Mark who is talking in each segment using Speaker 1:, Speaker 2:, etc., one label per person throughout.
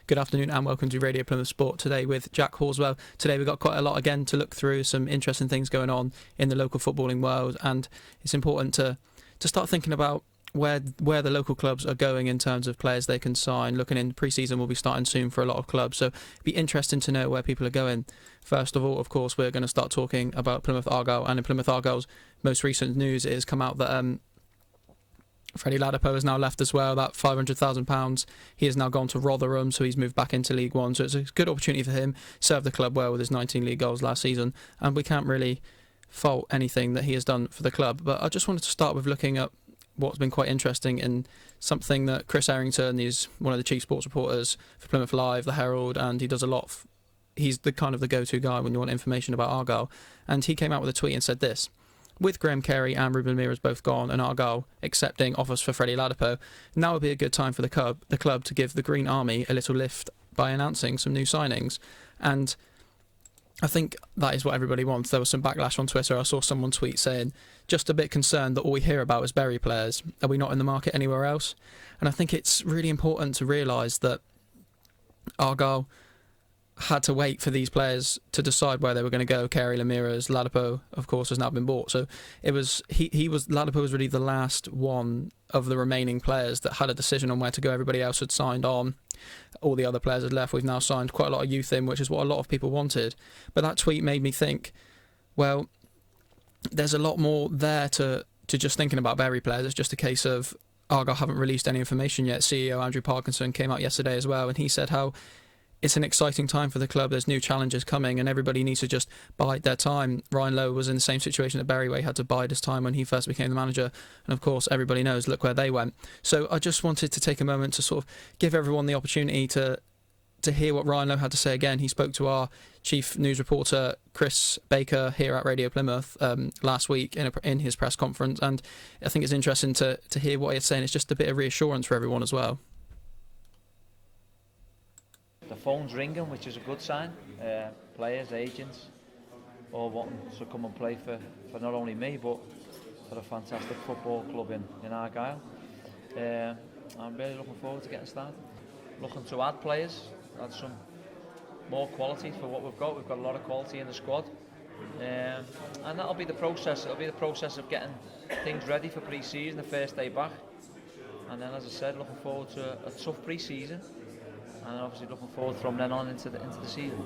Speaker 1: Good afternoon and welcome to Radio Plymouth Sport today with Jack Horswell. Today we've got quite a lot again to look through, some interesting things going on in the local footballing world, and it's important to start thinking about where the local clubs are going in terms of players they can sign. Looking in pre-season will be starting soon for a lot of clubs, so it'd be interesting to know where people are going. First of all, of course, we're going to start talking about Plymouth Argyle, and in Plymouth Argyle's most recent news, it has come out that Freddie Ladapo has now left as well. That £500,000, he has now gone to Rotherham, so he's moved back into League One. So it's a good opportunity for him. Served the club well with his 19 league goals last season, and we can't really fault anything that he has done for the club. But I just wanted to start with looking at what's been quite interesting and something that Chris Errington, he's one of the chief sports reporters for Plymouth Live, the Herald, and he does a lot. He's the kind of the go-to guy when you want information about Argyle. And he came out with a tweet and said this: with Graham Carey and Ruben Ramirez both gone and Argyle accepting offers for Freddie Ladapo, now would be a good time for the club to give the Green Army a little lift by announcing some new signings. And I think that is what everybody wants. There was some backlash on Twitter. I saw someone tweet saying, just a bit concerned that all we hear about is Bury players. Are we not in the market anywhere else? And I think it's really important to realise that Argyle had to wait for these players to decide where they were going to go. Carey, Ramirez, Ladapo, of course, has now been bought. So it was Ladapo was really the last one of the remaining players that had a decision on where to go. Everybody else had signed on. All the other players had left. We've now signed quite a lot of youth in, which is what a lot of people wanted. But that tweet made me think, well, there's a lot more there to just thinking about Bury players. It's just a case of Argyle haven't released any information yet. CEO Andrew Parkinson came out yesterday as well, and he said how it's an exciting time for the club. There's new challenges coming and everybody needs to just bide their time. Ryan Lowe was in the same situation at Bury where he had to bide his time when he first became the manager, and of course everybody knows, look where they went. So I just wanted to take a moment to sort of give everyone the opportunity to hear what Ryan Lowe had to say again. He spoke to our chief news reporter Chris Baker here at Radio Plymouth last week in his press conference, and I think it's interesting to hear what he's saying. It's just a bit of reassurance for everyone as well.
Speaker 2: The phone's ringing, which is a good sign. Players, agents, all wanting to come and play for not only me, but for a fantastic football club in Argyle. I'm really looking forward to getting started. Looking to add players, add some more quality for what we've got. We've got a lot of quality in the squad. And that'll be the process. It'll be the process of getting things ready for pre-season, the first day back. And then, as I said, looking forward to a tough pre-season. And obviously looking forward from then on into the season.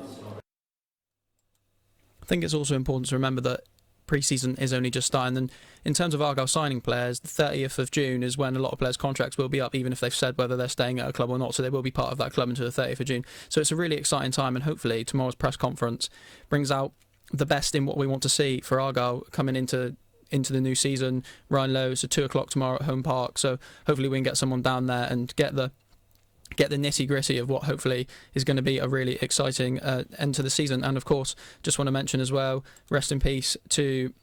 Speaker 1: I think it's also important to remember that pre-season is only just starting, and in terms of Argyle signing players, the 30th of June is when a lot of players' contracts will be up, even if they've said whether they're staying at a club or not, so they will be part of that club until the 30th of June. So it's a really exciting time, and hopefully tomorrow's press conference brings out the best in what we want to see for Argyle coming into the new season. Ryan Lowe, so 2 o'clock tomorrow at Home Park, so hopefully we can get someone down there and get the nitty-gritty of what hopefully is going to be a really exciting end to the season. And of course, just want to mention as well, rest in peace to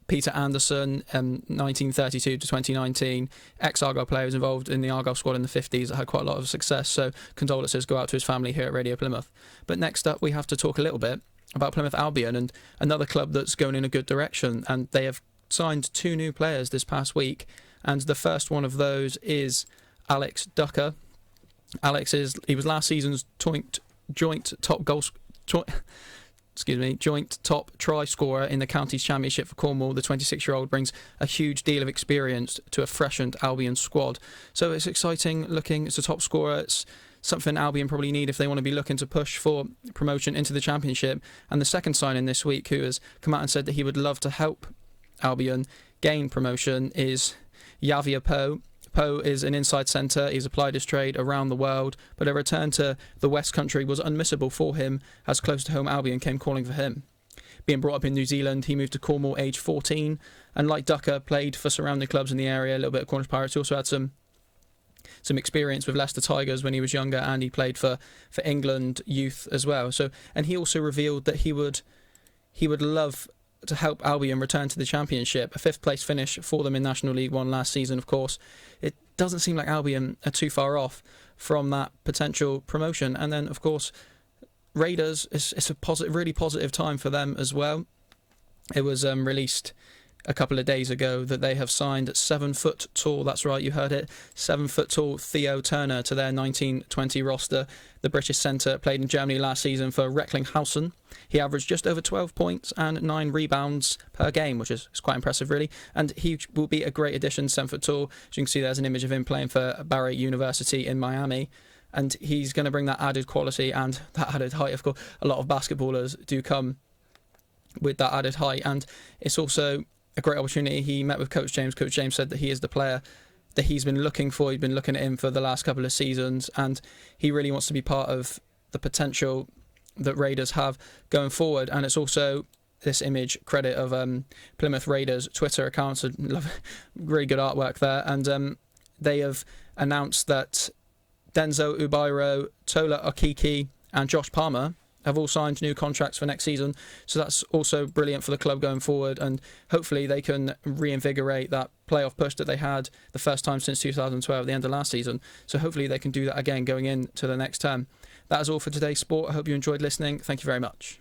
Speaker 1: Peter Anderson, 1932 to 2019, ex-Argyle player, was involved in the Argyle squad in the 50s that had quite a lot of success, so condolences go out to his family here at Radio Plymouth. But next up, we have to talk a little bit about Plymouth Albion, and another club that's going in a good direction, and they have signed 2 new players this past week, and the first one of those is Alex Ducker. Alex he was last season's joint top try scorer in the county's championship for Cornwall. The 26-year-old brings a huge deal of experience to a freshened Albion squad. So it's exciting looking. It's a top scorer. It's something Albion probably need if they want to be looking to push for promotion into the championship. And the second signing this week, who has come out and said that he would love to help Albion gain promotion, is Yavia Poe. Poe is an inside centre. He's applied his trade around the world, but a return to the West Country was unmissable for him, as close to home Albion came calling for him. Being brought up in New Zealand, he moved to Cornwall age 14, and like Ducker, played for surrounding clubs in the area, a little bit of Cornish Pirates. He also had some experience with Leicester Tigers when he was younger, and he played for England youth as well. So, and he also revealed that he would love to help Albion return to the Championship. A 5th place finish for them in National League One last season, of course. It doesn't seem like Albion are too far off from that potential promotion. And then, of course, Raiders, it's a really positive time for them as well. It was released a couple of days ago that they have signed 7-foot tall, that's right, you heard it, 7-foot tall Theo Turner to their 1920 roster. The British centre played in Germany last season for Recklinghausen. He averaged just over 12 points and 9 rebounds per game, which is quite impressive, really. And he will be a great addition, 7-foot tall. As you can see, there's an image of him playing for Barry University in Miami. And he's going to bring that added quality and that added height. Of course, a lot of basketballers do come with that added height. And it's also a great opportunity. He met with Coach James. Coach James said that he is the player that he's been looking for. He's been looking at him for the last couple of seasons, and he really wants to be part of the potential that Raiders have going forward. And it's also this image credit of Plymouth Raiders Twitter accounts. Really good artwork there. And they have announced that Denzo Ubairo, Tola Okiki and Josh Palmer have all signed new contracts for next season. So that's also brilliant for the club going forward, and hopefully they can reinvigorate that playoff push that they had the first time since 2012 at the end of last season. So hopefully they can do that again going into the next term. That is all for today's sport. I hope you enjoyed listening. Thank you very much.